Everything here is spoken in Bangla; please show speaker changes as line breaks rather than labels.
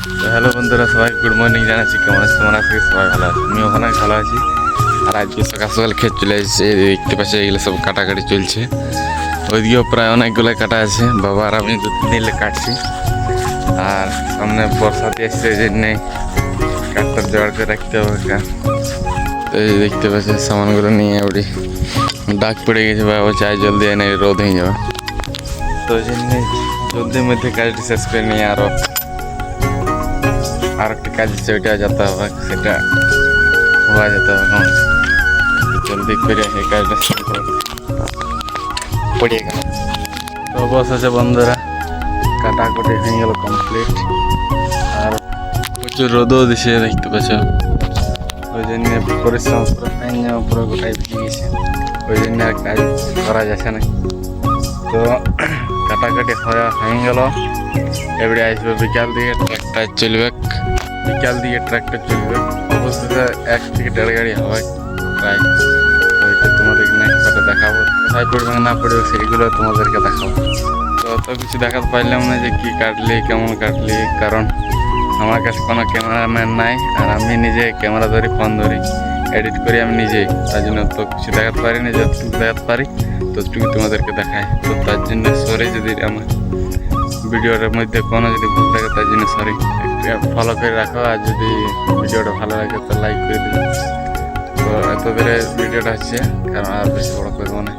তো হ্যালো বন্ধুরা, সবাই গুড মর্নিং জানাচ্ছি। কেমন আছে তোমরা? আজকে সবাই ভালো আছে, আমি ওখানে ভালো আছি। আর আজকে সকাল সকাল খেত চলে এসেছে, দেখতে পাচ্ছি এগুলো সব কাটাকাটি চলছে। ওইদিকেও প্রায় অনেকগুলো কাটা আছে, বাবা আর আমি দু তিন দিলে কাটছি। আর সামনে বর্ষাতে এসছে, এই জন্যে কাঠটা জোগাড় করে রাখতে হবে। তো এই দেখতে পাচ্ছি সামানগুলো নিয়ে উড়ি ডাক পড়ে গেছে, বাবা চাই জলদি এনে রোদ হয়ে যাবে। তো ওই জন্যে জলদির মধ্যে কাজটি শেষ করে নিয়ে আর একটা কাজ আছে, ওইটা যেতে হবে, সেটা হওয়া যেতে হবে। এখন জলদি করে এই কাজটা শুরু করে পড়িয়ে গেল। তো বস আছে বন্ধুরা, কাটাকুটি হয়ে গেল কমপ্লিট। আর প্রচুর রোদও দিছে দেখতে পাচ্ছ, ওই জন্য পরিশ্রম পুরো গোটাই ভিজে গেছে, ওই জন্য আর কাজ করা যাচ্ছে না। তো কাটাকাটি হয়ে গেল। এবারে আসবে বিকাল দিকে ট্রাক্টর চলবে, অবশ্যই 1 থেকে 1.5 গাড়ি হবে প্রায়। তো এটা তোমাদেরকে নেক্সট পার্টে দেখাবো, কোথায় পড়বে না পড়বে সেইগুলো তোমাদেরকে দেখাবো। তো অত কিছু দেখাতে পারলাম না যে কী কাটলি কেমন কাটলি, কারণ আমার কাছে কোনো ক্যামেরাম্যান নাই, আর আমি নিজে ক্যামেরা ধরি, ফোন ধরি, এডিট করি আমি নিজেই। তার জন্য তো কিছু দেখাতে পারি না, যতটুকু দেখাতে পারি ততটুকু তোমাদেরকে দেখাই। তো তার জন্য সরি যদি আমার ভিডিওর মধ্যে কোনো যদি ভুল থাকে, তার জন্য সরি। একটু ফলো করে রাখো, আর যদি ভিডিওটা ভালো লাগে তো লাইক করে দেবে। তো এত ধরে ভিডিওটা হচ্ছে, কারণ আর বেশি বড় করবো না।